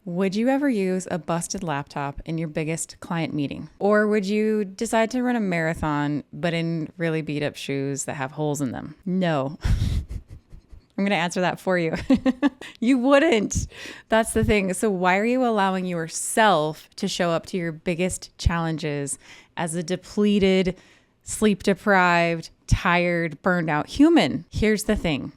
Would you ever use a busted laptop in your biggest client meeting? Or would you decide to run a marathon, but in really beat up shoes that have holes in them? No. I'm going to answer that for you. You wouldn't. That's the thing. So why are you allowing yourself to show up to your biggest challenges as a depleted, sleep deprived, tired, burned out human? Here's the thing.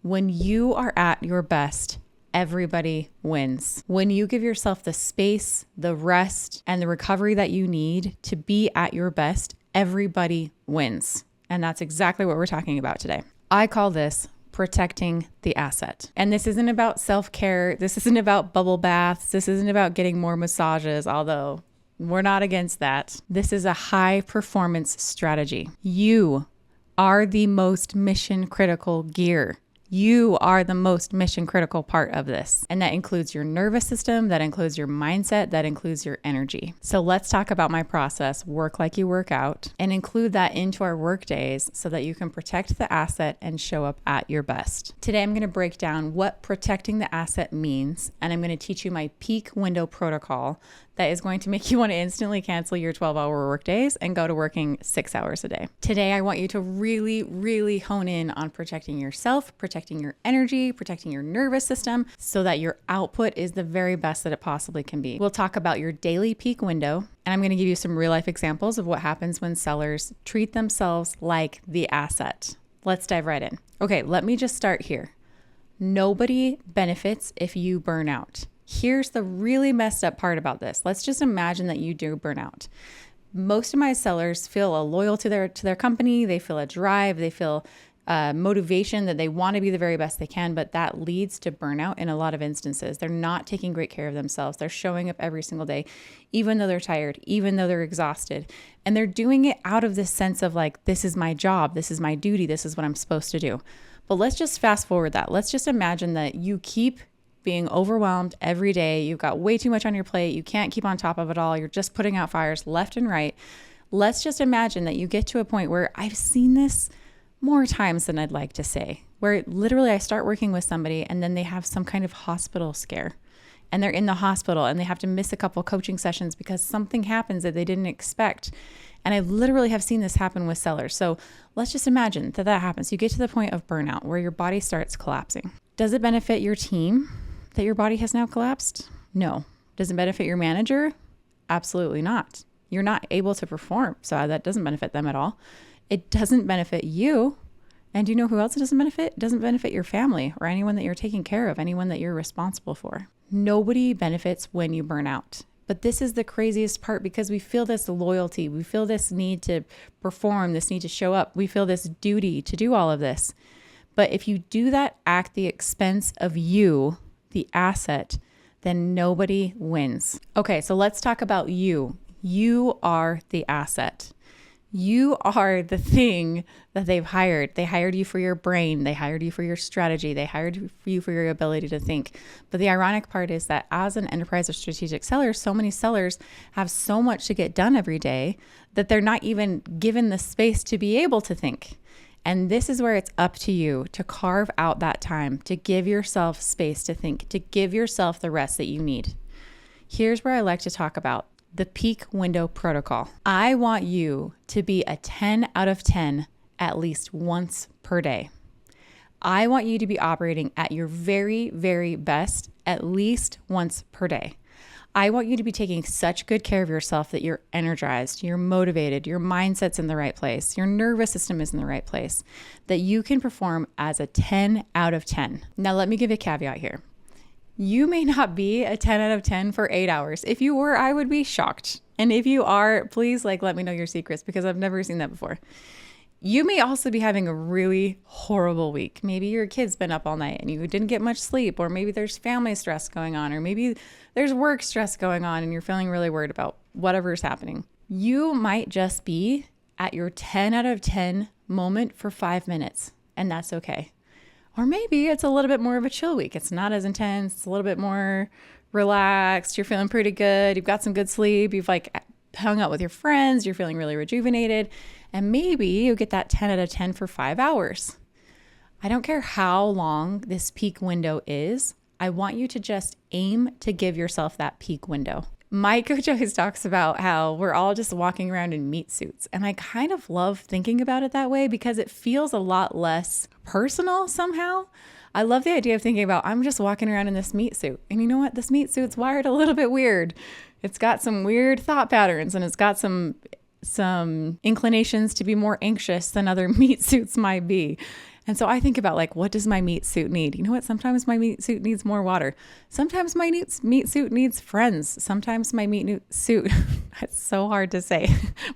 When you are at your best, everybody wins. When you give yourself the space, the rest, and the recovery that you need to be at your best, everybody wins. And that's exactly what we're talking about today. I call this protecting the asset. And this isn't about self-care. This isn't about bubble baths. This isn't about getting more massages, although we're not against that. This is a high performance strategy. You are the most mission critical gear. You are the most mission critical part of this. And that includes your nervous system, that includes your mindset, that includes your energy. So let's talk about my process, work like you work out, and include that into our work days so that you can protect the asset and show up at your best. Today, I'm going to break down what protecting the asset means, and I'm going to teach you my peak window protocol that is going to make you want to instantly cancel your 12-hour work days and go to working 6 hours a day. Today, I want you to really, really hone in on protecting yourself, protecting your energy, protecting your nervous system so that your output is the very best that it possibly can be. We'll talk about your daily peak window, and I'm going to give you some real life examples of what happens when sellers treat themselves like the asset. Let's dive right in. Okay, let me just start here. Nobody benefits if you burn out. Here's the really messed up part about this. Let's just imagine that you do burn out. Most of my sellers feel a loyal to their company. They feel a drive. They feel motivation that they want to be the very best they can, but that leads to burnout in a lot of instances. They're not taking great care of themselves. They're showing up every single day, even though they're tired, even though they're exhausted. And they're doing it out of this sense of like, this is my job. This is my duty. This is what I'm supposed to do. But let's just fast forward that. Let's just imagine that you keep being overwhelmed every day. You've got way too much on your plate. You can't keep on top of it all. You're just putting out fires left and right. Let's just imagine that you get to a point where I've seen this more times than I'd like to say, where literally I start working with somebody and then they have some kind of hospital scare and they're in the hospital and they have to miss a couple coaching sessions because something happens that they didn't expect. And I literally have seen this happen with sellers. So let's just imagine that happens. You get to the point of burnout where your body starts collapsing. Does it benefit your team that your body has now collapsed? No. Does it benefit your manager? Absolutely not. You're not able to perform, so that doesn't benefit them at all. It doesn't benefit you. And do you know who else it doesn't benefit? It doesn't benefit your family or anyone that you're taking care of, anyone that you're responsible for. Nobody benefits when you burn out. But this is the craziest part because we feel this loyalty. We feel this need to perform, this need to show up. We feel this duty to do all of this. But if you do that at the expense of you, the asset, then nobody wins. Okay, so let's talk about you. You are the asset. You are the thing that they've hired. They hired you for your brain. They hired you for your strategy. They hired you for your ability to think. But the ironic part is that as an enterprise or strategic seller, so many sellers have so much to get done every day that they're not even given the space to be able to think. And this is where it's up to you to carve out that time, to give yourself space to think, to give yourself the rest that you need. Here's where I like to talk about the peak window protocol. I want you to be a 10 out of 10 at least once per day. I want you to be operating at your very, very best at least once per day. I want you to be taking such good care of yourself that you're energized, you're motivated, your mindset's in the right place, your nervous system is in the right place, that you can perform as a 10 out of 10. Now, let me give a caveat here. You may not be a 10 out of 10 for 8 hours. If you were, I would be shocked. And if you are, please let me know your secrets because I've never seen that before. You may also be having a really horrible week. Maybe your kid's been up all night and you didn't get much sleep, or maybe there's family stress going on, or maybe there's work stress going on and you're feeling really worried about whatever's happening. You might just be at your 10 out of 10 moment for 5 minutes, and that's okay. Or maybe it's a little bit more of a chill week. It's not as intense. It's a little bit more relaxed. You're feeling pretty good. You've got some good sleep. You've hung out with your friends. You're feeling really rejuvenated. And maybe you get that 10 out of 10 for 5 hours. I don't care how long this peak window is. I want you to just aim to give yourself that peak window. My coach always talks about how we're all just walking around in meat suits. And I kind of love thinking about it that way because it feels a lot less personal somehow. I love the idea of thinking about, I'm just walking around in this meat suit. And you know what? This meat suit's wired a little bit weird. It's got some weird thought patterns and it's got some inclinations to be more anxious than other meat suits might be. And so I think about like, what does my meat suit need? You know what? Sometimes my meat suit needs more water. Sometimes my meat suit needs friends. Sometimes my meat suit, it's so hard to say.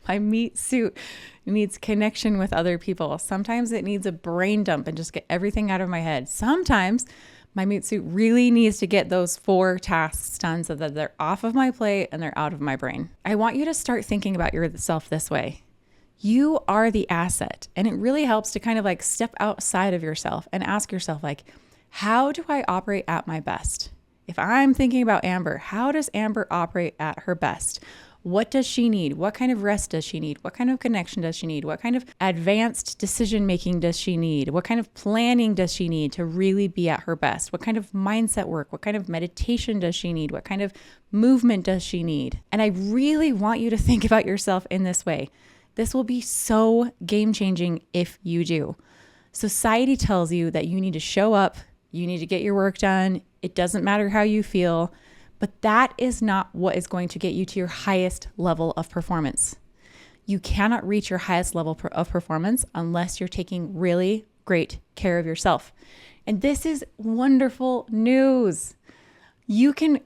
My meat suit needs connection with other people. Sometimes it needs a brain dump and just get everything out of my head. Sometimes my meat suit really needs to get those 4 tasks done so that they're off of my plate and they're out of my brain. I want you to start thinking about yourself this way. You are the asset. And it really helps to kind of like step outside of yourself and ask yourself like, how do I operate at my best? If I'm thinking about Amber, how does Amber operate at her best? What does she need? What kind of rest does she need? What kind of connection does she need? What kind of advanced decision-making does she need? What kind of planning does she need to really be at her best? What kind of mindset work? What kind of meditation does she need? What kind of movement does she need? And I really want you to think about yourself in this way. This will be so game-changing if you do. Society tells you that you need to show up, you need to get your work done. It doesn't matter how you feel, but that is not what is going to get you to your highest level of performance. You cannot reach your highest level of performance unless you're taking really great care of yourself. And this is wonderful news. You can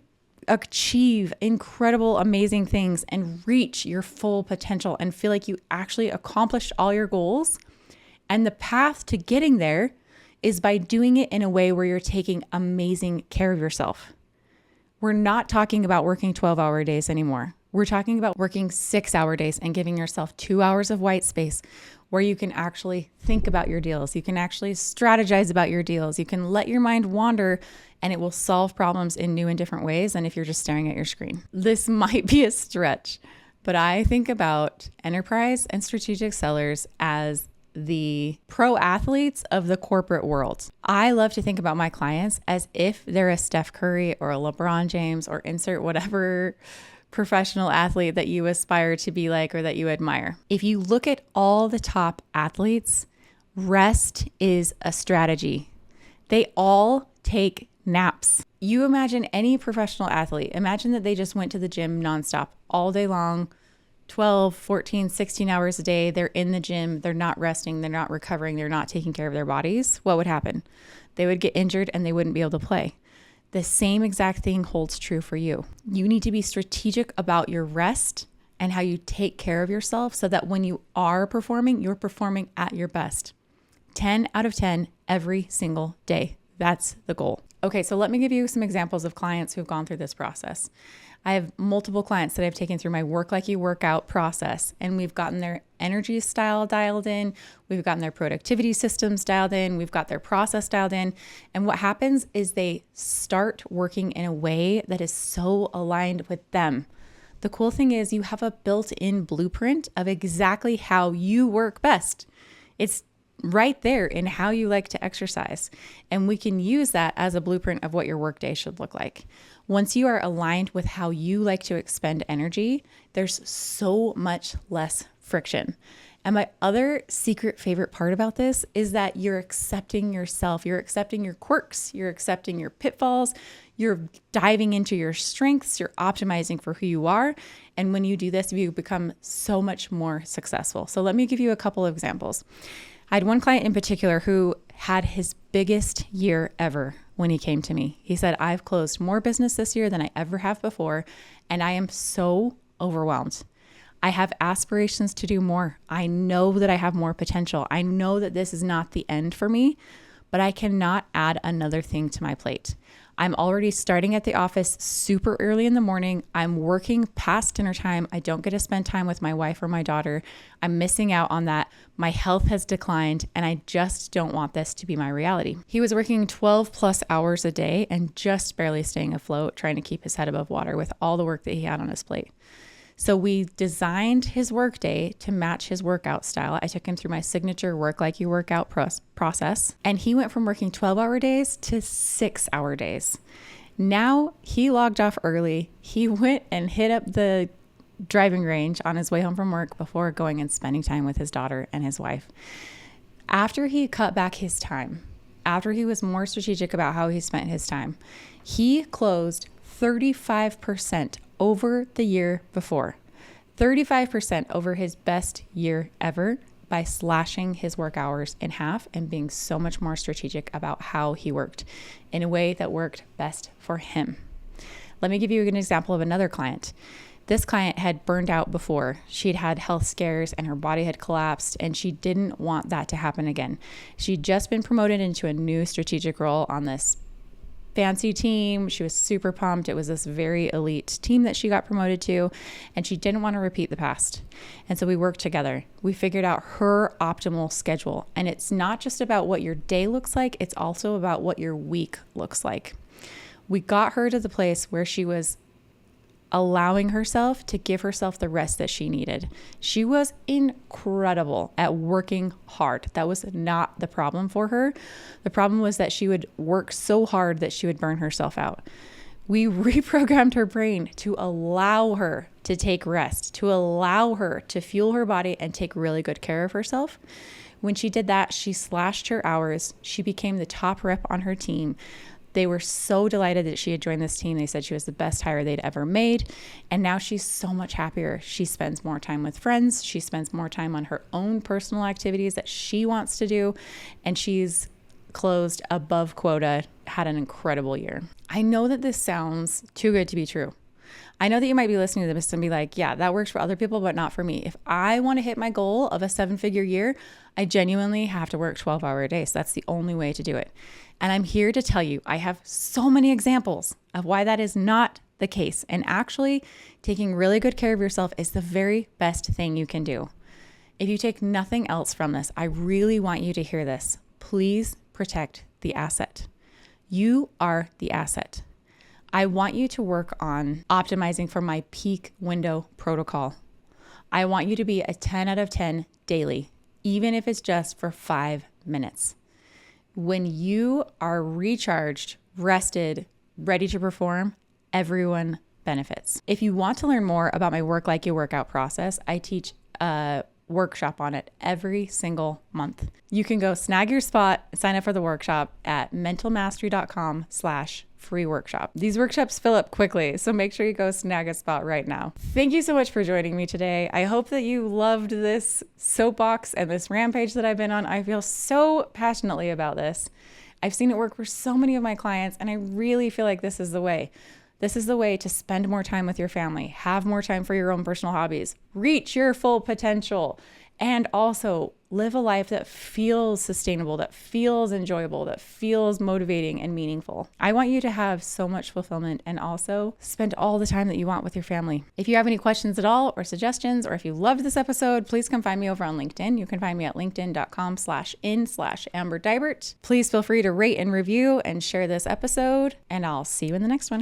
achieve incredible, amazing things and reach your full potential and feel like you actually accomplished all your goals. And the path to getting there is by doing it in a way where you're taking amazing care of yourself. We're not talking about working 12-hour days anymore. We're talking about working 6-hour days and giving yourself 2 hours of white space where you can actually think about your deals. You can actually strategize about your deals. You can let your mind wander and it will solve problems in new and different ways than if you're just staring at your screen. This might be a stretch, but I think about enterprise and strategic sellers as the pro athletes of the corporate world. I love to think about my clients as if they're a Steph Curry or a LeBron James or insert whatever professional athlete that you aspire to be like or that you admire. If you look at all the top athletes, rest is a strategy. They all take naps. You imagine any professional athlete, imagine that they just went to the gym nonstop all day long, 12, 14, 16 hours a day. They're in the gym. They're not resting. They're not recovering. They're not taking care of their bodies. What would happen? They would get injured and they wouldn't be able to play. The same exact thing holds true for you. You need to be strategic about your rest and how you take care of yourself so that when you are performing, you're performing at your best. 10 out of 10 every single day. That's the goal. Okay, so let me give you some examples of clients who've gone through this process. I have multiple clients that I've taken through my work like you work out process, and we've gotten their energy style dialed in. We've gotten their productivity systems dialed in. We've got their process dialed in. And what happens is they start working in a way that is so aligned with them. The cool thing is you have a built-in blueprint of exactly how you work best. It's right there in how you like to exercise. And we can use that as a blueprint of what your workday should look like. Once you are aligned with how you like to expend energy, there's so much less friction. And my other secret favorite part about this is that you're accepting yourself. You're accepting your quirks. You're accepting your pitfalls. You're diving into your strengths. You're optimizing for who you are. And when you do this, you become so much more successful. So let me give you a couple of examples. I had one client in particular who had his biggest year ever when he came to me. He said, I've closed more business this year than I ever have before, and I am so overwhelmed. I have aspirations to do more. I know that I have more potential. I know that this is not the end for me, but I cannot add another thing to my plate. I'm already starting at the office super early in the morning. I'm working past dinner time. I don't get to spend time with my wife or my daughter. I'm missing out on that. My health has declined, and I just don't want this to be my reality. He was working 12 plus hours a day and just barely staying afloat, trying to keep his head above water with all the work that he had on his plate. So we designed his workday to match his workout style. I took him through my signature work like you work out process, and he went from working 12-hour days to 6-hour days. Now he logged off early. He went and hit up the driving range on his way home from work before going and spending time with his daughter and his wife. After he cut back his time, after he was more strategic about how he spent his time, he closed 35% over the year before, 35% over his best year ever by slashing his work hours in half and being so much more strategic about how he worked in a way that worked best for him. Let me give you an example of another client. This client had burned out before. She'd had health scares and her body had collapsed, and she didn't want that to happen again. She'd just been promoted into a new strategic role on this fancy team. She was super pumped. It was this very elite team that she got promoted to, and she didn't want to repeat the past. And so we worked together. We figured out her optimal schedule. And it's not just about what your day looks like, it's also about what your week looks like. We got her to the place where she was allowing herself to give herself the rest that she needed. She was incredible at working hard. That was not the problem for her. The problem was that she would work so hard that she would burn herself out. We reprogrammed her brain to allow her to take rest, to allow her to fuel her body and take really good care of herself. When she did that, she slashed her hours. She became the top rep on her team. They were so delighted that she had joined this team. They said she was the best hire they'd ever made. And now she's so much happier. She spends more time with friends. She spends more time on her own personal activities that she wants to do. And she's closed above quota, had an incredible year. I know that this sounds too good to be true. I know that you might be listening to this and be like, yeah, that works for other people, but not for me. If I want to hit my goal of a 7-figure year, I genuinely have to work 12-hour days. That's the only way to do it. And I'm here to tell you, I have so many examples of why that is not the case. And actually, taking really good care of yourself is the very best thing you can do. If you take nothing else from this, I really want you to hear this. Please protect the asset. You are the asset. I want you to work on optimizing for my peak window protocol. I want you to be a 10 out of 10 daily, even if it's just for 5 minutes. When you are recharged, rested, ready to perform, everyone benefits. If you want to learn more about my Work Like You Workout process, I teach a workshop on it every single month. You can go snag your spot, sign up for the workshop at mentalmastery.com/free workshop. These workshops fill up quickly, so make sure you go snag a spot right now. Thank you so much for joining me today. I hope that you loved this soapbox and this rampage that I've been on. I feel so passionately about this. I've seen it work for so many of my clients, and I really feel like this is the way. This is the way to spend more time with your family, have more time for your own personal hobbies, reach your full potential, and also live a life that feels sustainable, that feels enjoyable, that feels motivating and meaningful. I want you to have so much fulfillment and also spend all the time that you want with your family. If you have any questions at all or suggestions, or if you loved this episode, please come find me over on LinkedIn. You can find me at linkedin.com/in/Amber Deibert. Please feel free to rate and review and share this episode, and I'll see you in the next one.